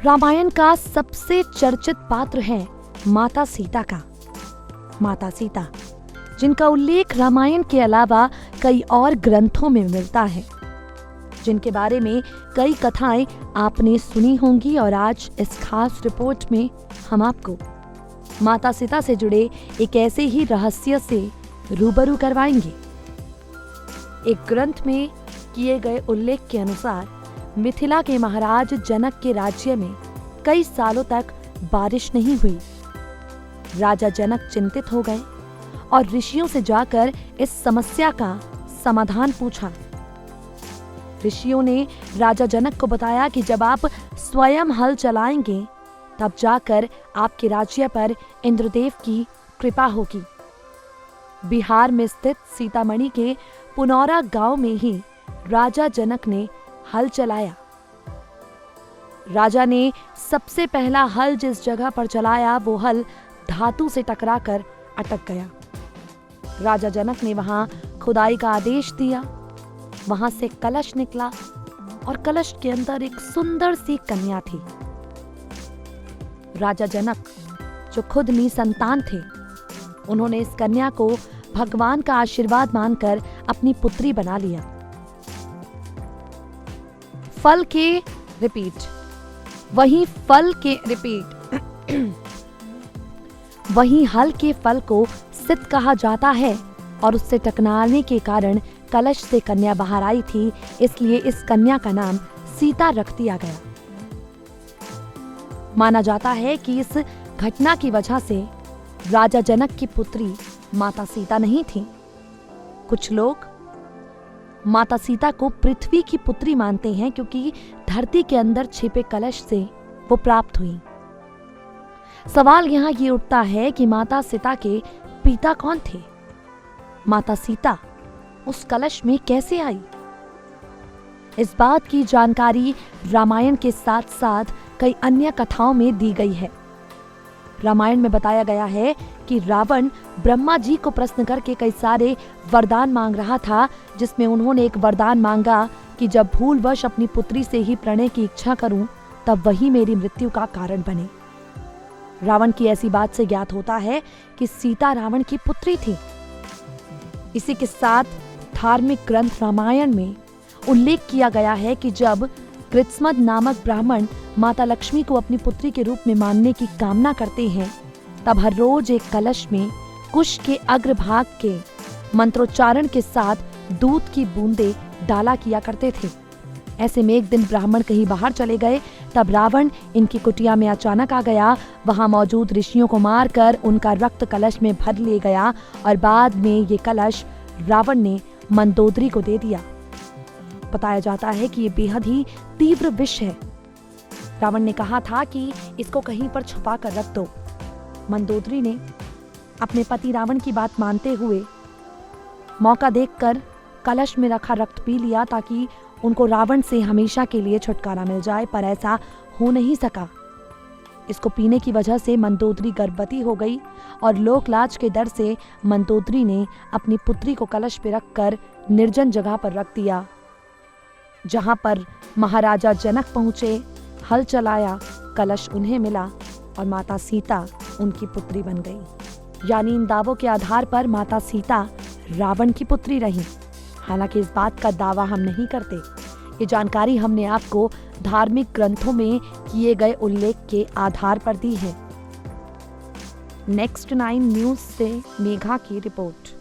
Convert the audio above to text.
रामायण का सबसे चर्चित पात्र है माता सीता का। माता सीता, जिनका उल्लेख रामायण के अलावा कई और ग्रंथों में मिलता है, जिनके बारे में कई कथाएं आपने सुनी होंगी, और आज इस खास रिपोर्ट में हम आपको माता सीता से जुड़े एक ऐसे ही रहस्य से रूबरू करवाएंगे। एक ग्रंथ में किए गए उल्लेख के अनुसार मिथिला के महाराज जनक के राज्य में कई सालों तक बारिश नहीं हुई। राजा जनक चिंतित हो गए और ऋषियों से जाकर इस समस्या का समाधान पूछा। ऋषियों ने राजा जनक को बताया कि जब आप स्वयं हल चलाएंगे तब जाकर आपके राज्य पर इंद्रदेव की कृपा होगी। बिहार में स्थित सीतामढ़ी के पुनौरा गांव में ही राजा जनक ने हल चलाया। राजा ने सबसे पहला हल जिस जगह पर चलाया वो हल धातु से टकराकर अटक गया। राजा जनक ने वहां खुदाई का आदेश दिया। वहां से कलश निकला और कलश के अंदर एक सुंदर सी कन्या थी। राजा जनक, जो खुद निसंतान थे, उन्होंने इस कन्या को भगवान का आशीर्वाद मानकर अपनी पुत्री बना लिया। फल के रिपीट वहीं हल के फल को सित कहा जाता है, और उससे टकराने के कारण कलश से कन्या बाहर आई थी, इसलिए इस कन्या का नाम सीता रख दिया गया। माना जाता है कि इस घटना की वजह से राजा जनक की पुत्री माता सीता नहीं थी। कुछ लोग माता सीता को पृथ्वी की पुत्री मानते हैं, क्योंकि धरती के अंदर छिपे कलश से वो प्राप्त हुई। सवाल यहाँ ये उठता है कि माता सीता के पिता कौन थे? माता सीता उस कलश में कैसे आई? इस बात की जानकारी रामायण के साथ साथ कई अन्य कथाओं में दी गई है। रामायण में बताया गया है कि रावण ब्रह्मा जी को प्रश्न करके कई सारे वरदान मांग रहा था, जिसमें उन्होंने एक वरदान मांगा कि जब भूलवश अपनी पुत्री से ही प्रणय की इच्छा करूं तब वही मेरी मृत्यु का कारण बने। रावण की ऐसी बात से ज्ञात होता है कि सीता रावण की पुत्री थी। इसी के साथ धार्मिक ग्रंथ रामायण में उल्लेख किया गया है कि जब कृत्समद नामक ब्राह्मण माता लक्ष्मी को अपनी पुत्री के रूप में मानने की कामना करते हैं, तब हर रोज एक कलश में कुश के अग्रभाग के मंत्रोच्चारण के साथ दूध की बूंदें डाला किया करते थे। ऐसे में एक दिन ब्राह्मण कहीं बाहर चले गए, तब रावण इनकी कुटिया में अचानक आ गया। वहां मौजूद ऋषियों को मारकर उनका रक्त कलश में भर ले गया, और बाद में ये कलश रावण ने मंदोदरी को दे दिया। बताया जाता है कि ये बेहद ही तीव्र विष है। रावण ने कहा था कि इसको कहीं पर छुपा कर रख दो। मंदोदरी ने अपने पति रावण की बात मानते हुए मौका देखकर कलश में रखा रक्त पी लिया, ताकि उनको रावण से हमेशा के लिए छुटकारा मिल जाए, पर ऐसा हो नहीं सका। इसको पीने की वजह से मंदोदरी गर्भवती हो गई, और लोक लाज के डर से मंदोदरी ने अपनी पुत्री को कलश पे रखकर निर्जन जगह पर रख दिया। जहां पर महाराजा जनक पहुंचे, हल चलाया, कलश उन्हें मिला और माता सीता उनकी पुत्री बन गई। यानी इन दावों के आधार पर माता सीता रावण की पुत्री रही। हालांकि इस बात का दावा हम नहीं करते। ये जानकारी हमने आपको धार्मिक ग्रंथों में किए गए उल्लेख के आधार पर दी है। नेक्स्ट 9 न्यूज से मेघा की रिपोर्ट।